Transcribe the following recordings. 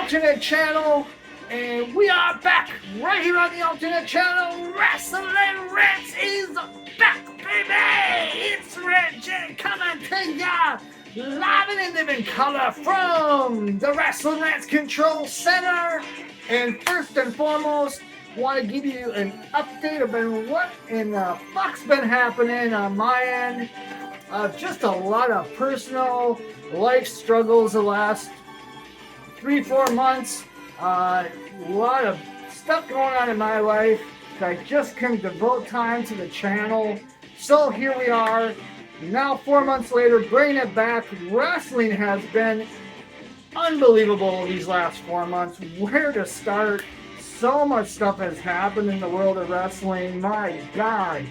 alternate channel, and we are back right here on the alternate channel. Rasslin Rants is back, baby! It's RedJed coming to ya live and in living color from the Rasslin Rants Control Center. And first and foremost, want to give you an update about what in the fuck's been happening on my end. Just a lot of personal life struggles the last 3-4 months. A lot of stuff going on in my life. I just couldn't devote time to the channel. So here we are. Now 4 months later, bringing it back. Wrestling has been unbelievable these last 4 months. Where to start? So much stuff has happened in the world of wrestling. My God.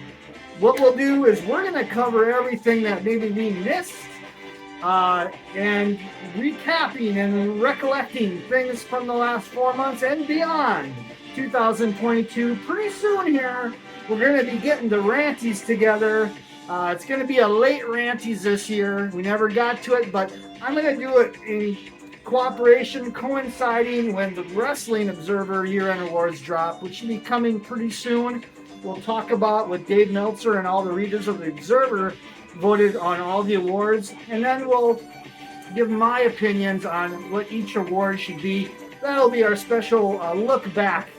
What we'll do is we're going to cover everything that maybe we missed. And recapping and recollecting things from the last 4 months and beyond 2022. Pretty soon here, we're going to be getting the Ranties together. It's going to be a late Ranties this year. We never got to it, but I'm going to do it in cooperation, coinciding when the Wrestling Observer year-end awards drop, which should be coming pretty soon. We'll talk about what Dave Meltzer and all the readers of the Observer voted on all the awards, and then we'll give my opinions on what each award should be. That'll be our special look back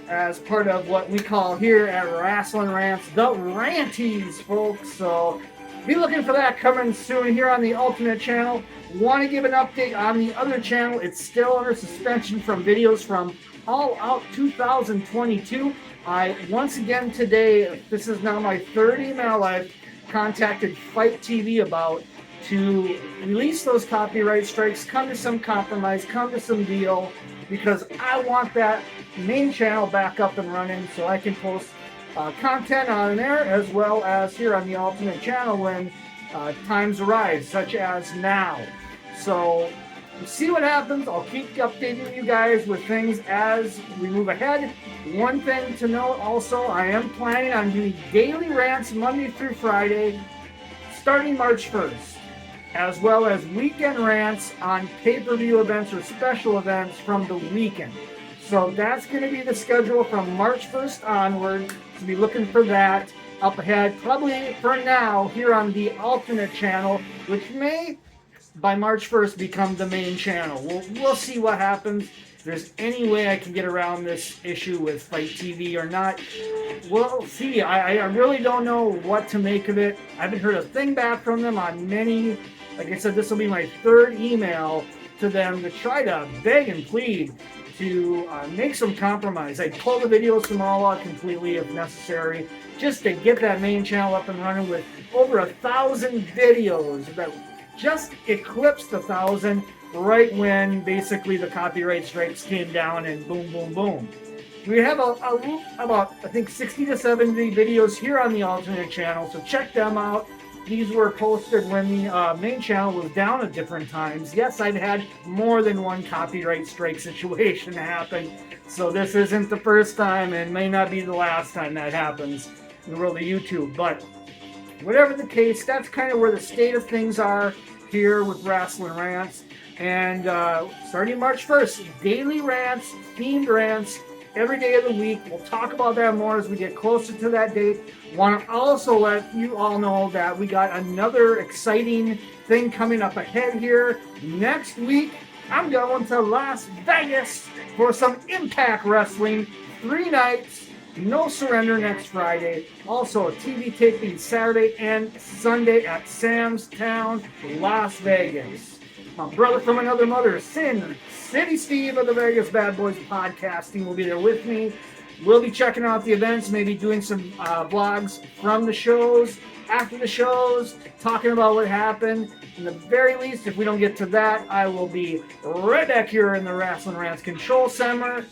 as part of what we call here at Rasslin Rants the Ranties, folks. So be looking for that coming soon here on the alternate channel. Want to give an update on the other channel. It's still under suspension from videos from All Out 2022. I once again today, this is now my third email I've contacted Fight TV about to release those copyright strikes, come to some compromise, come to some deal, because I want that main channel back up and running so I can post content on there as well as here on the alternate channel when times arise, such as now. So see what happens. I'll keep updating you guys with things as we move ahead. One thing to note also, I am planning on doing daily rants Monday through Friday starting March 1st, as well as weekend rants on pay-per-view events or special events from the weekend. So that's going to be the schedule from March 1st onward. So be looking for that up ahead, probably for now here on the alternate channel, which may by March 1st become the main channel. We'll see what happens. If there's any way I can get around this issue with Fight TV or not, we'll see. I really don't know what to make of it. I haven't heard a thing back from them on many. Like I said, this will be my third email to them to try to beg and plead to make some compromise. I'd pull the videos from All Out completely if necessary, just to get that main channel up and running with over 1,000 videos that just eclipsed 1,000 right when basically the copyright strikes came down and boom, boom, boom. We have about, I think, 60 to 70 videos here on the alternate channel, so check them out. These were posted when the main channel was down at different times. Yes, I've had more than one copyright strike situation happen, so this isn't the first time and may not be the last time that happens in the world of YouTube. But whatever the case, that's kind of where the state of things are here with Rasslin Rants. And starting March 1st, daily rants, themed rants, every day of the week. We'll talk about that more as we get closer to that date. Want to also let you all know that we got another exciting thing coming up ahead here. Next week, I'm going to Las Vegas for some Impact Wrestling. 3 nights, no surrender next Friday. Also a TV taping Saturday and Sunday at Sam's Town, Las Vegas. My brother from another mother, Sin City Steve of the Vegas Bad Boys Podcasting will be there with me. We'll be checking out the events, maybe doing some vlogs from the shows, after the shows, talking about what happened. In the very least, if we don't get to that, I will be right back here in the Rasslin Rants Control Center,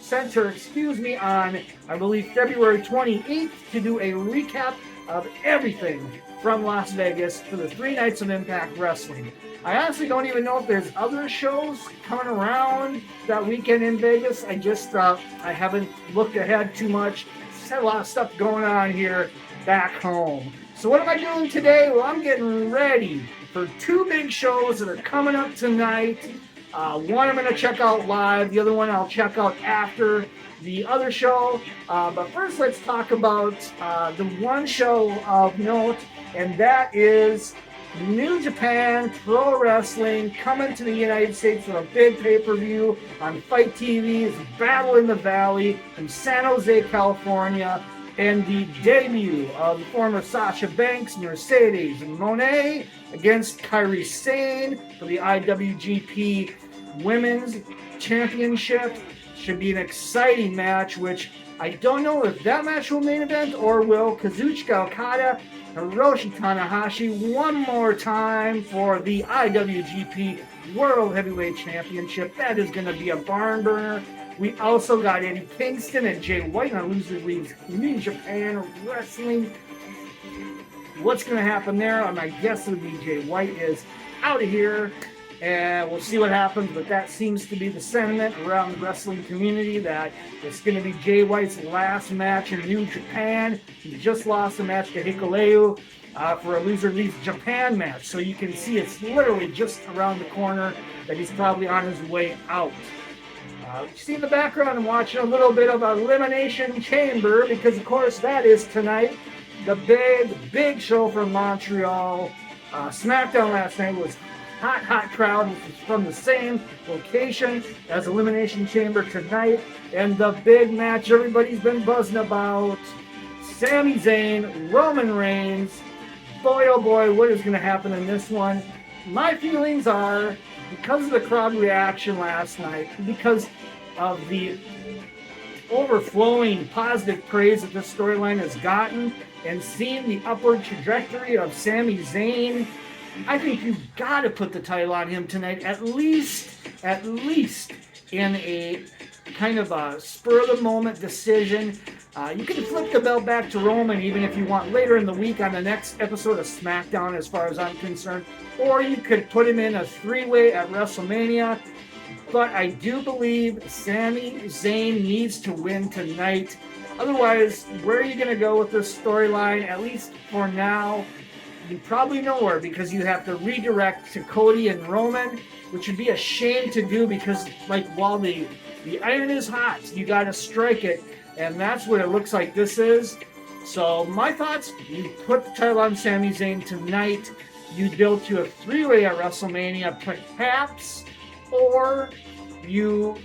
on, I believe, February 28th to do a recap of everything from Las Vegas for the 3 nights of Impact Wrestling. I honestly don't even know if there's other shows coming around that weekend in Vegas. I haven't looked ahead too much. Just had a lot of stuff going on here back home. So what am I doing today? Well, I'm getting ready for 2 big shows that are coming up tonight. One I'm going to check out live. The other one I'll check out after the other show. But first, let's talk about the one show of note, and that is New Japan Pro Wrestling coming to the United States with a big pay-per-view on Fight TV's Battle in the Valley in San Jose, California, and the debut of the former Sasha Banks, Mercedes Mone, against Kairi Sane for the IWGP Women's Championship. Should be an exciting match, which I don't know if that match will main event or will Kazuchika Okada Hiroshi Tanahashi one more time for the IWGP World Heavyweight Championship. That is going to be a barn burner. We also got Eddie Kingston and Jay White on Loser League's New Japan Wrestling. What's going to happen there? My guess would be Jay White is out of here. And we'll see what happens, but that seems to be the sentiment around the wrestling community, that it's going to be Jay White's last match in New Japan. He just lost a match to Hikuleu for a Loser Leaves Japan match. So you can see it's literally just around the corner that he's probably on his way out. You see in the background, I'm watching a little bit of Elimination Chamber, because of course that is tonight. The big show from Montreal. SmackDown last night was hot crowd. This is from the same location as Elimination Chamber tonight. And the big match everybody's been buzzing about, Sami Zayn, Roman Reigns. Boy, oh boy, what is going to happen in this one? My feelings are, because of the crowd reaction last night, because of the overflowing positive praise that this storyline has gotten, and seeing the upward trajectory of Sami Zayn, I think you've got to put the title on him tonight, at least in a kind of a spur-of-the-moment decision. You can flip the belt back to Roman even if you want later in the week on the next episode of SmackDown, as far as I'm concerned. Or you could put him in a three-way at WrestleMania. But I do believe Sami Zayn needs to win tonight. Otherwise, where are you going to go with this storyline, at least for now? You probably nowhere, because you have to redirect to Cody and Roman, which would be a shame to do, because while the iron is hot, you got to strike it, and that's what it looks like this is. So my thoughts, you put the title on Sami Zayn tonight, you build to a three-way at WrestleMania perhaps, or you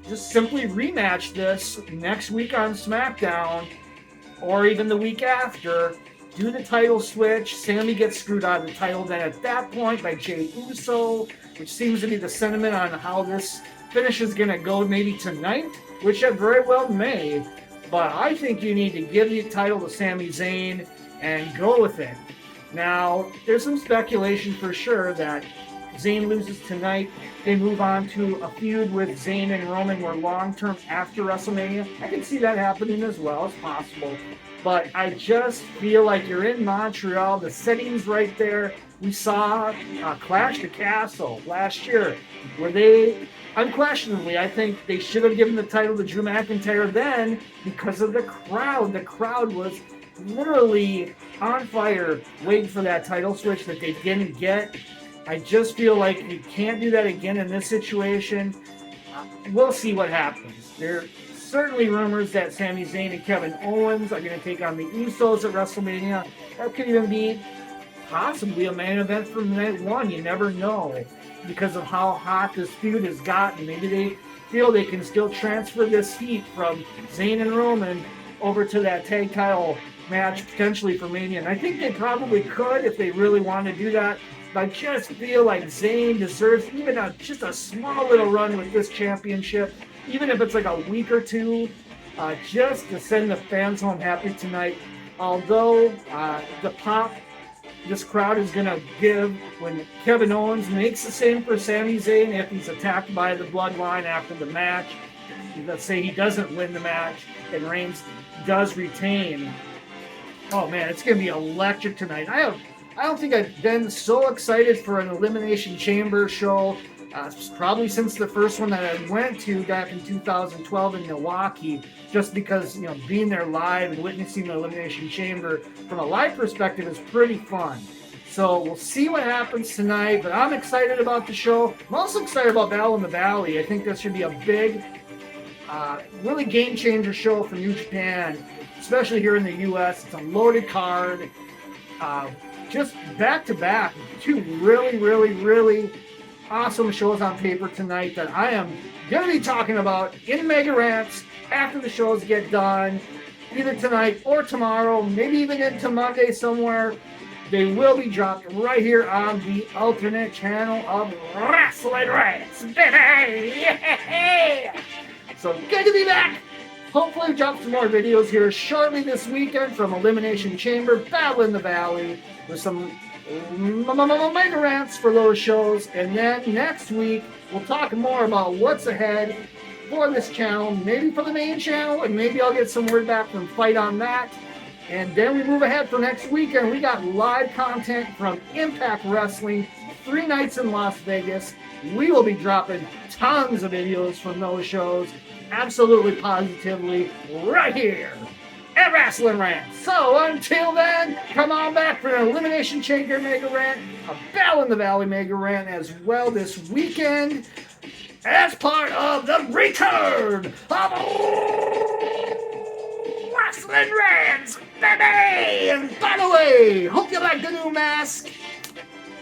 just simply rematch this next week on SmackDown, or even the week after. Do the title switch. Sami gets screwed out of the title then at that point by Jey Uso, which seems to be the sentiment on how this finish is going to go maybe tonight, which it very well may. But I think you need to give the title to Sami Zayn and go with it. Now, there's some speculation for sure that Zayn loses tonight, they move on to a feud with Zayn and Roman more long-term after WrestleMania. I can see that happening as well. It's possible. But I just feel like you're in Montreal. The setting's right there. We saw Clash the Castle last year, where they, unquestionably, I think they should have given the title to Drew McIntyre then, because of the crowd. The crowd was literally on fire waiting for that title switch that they didn't get. I just feel like you can't do that again in this situation. We'll see what happens. There are certainly rumors that Sami Zayn and Kevin Owens are going to take on the Usos at WrestleMania. That could even be possibly a main event from night one. You never know, because of how hot this feud has gotten. Maybe they feel they can still transfer this heat from Zayn and Roman over to that tag title match potentially for Mania. And I think they probably could if they really want to do that. But I just feel like Zayn deserves even just a small little run with this championship, even if it's like a week or two, just to send the fans home happy tonight. Although the pop this crowd is going to give when Kevin Owens makes the same for Sami Zayn if he's attacked by the Bloodline after the match. Let's say he doesn't win the match and Reigns does retain. Oh man, it's going to be electric tonight. I don't think I've been so excited for an Elimination Chamber show probably since the first one that I went to back in 2012 in Milwaukee, just because, being there live and witnessing the Elimination Chamber from a live perspective is pretty fun. So we'll see what happens tonight, but I'm excited about the show. I'm also excited about Battle in the Valley. I think this should be a big, really game changer show for New Japan, especially here in the U.S. It's a loaded card. Just back to back, two really awesome shows on paper tonight that I am going to be talking about in MEGARANTS after the shows get done, either tonight or tomorrow, maybe even into Monday somewhere. They will be dropped right here on the alternate channel of Rasslin Rants, baby! Yeah! So good to be back! Hopefully drop some more videos here shortly this weekend from Elimination Chamber, Battle in the Valley, with some MEGARANTS for those shows. And then next week, we'll talk more about what's ahead for this channel, maybe for the main channel, and maybe I'll get some word back from Fight on that. And then we move ahead for next weekend. We got live content from Impact Wrestling, 3 nights in Las Vegas. We will be dropping tons of videos from those shows, absolutely positively, right here at Rasslin Rants. So until then, come on back for an Elimination Chamber Mega Rant, a Battle in the Valley Mega Rant as well this weekend, as part of the return of Rasslin Rants, baby! And by the way, hope you like the new mask.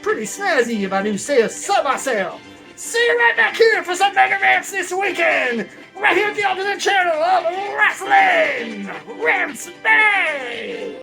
Pretty snazzy if I do say so myself. See you right back here for some MEGARANTS this weekend, right here at the alternate channel of Rasslin Rants, baby!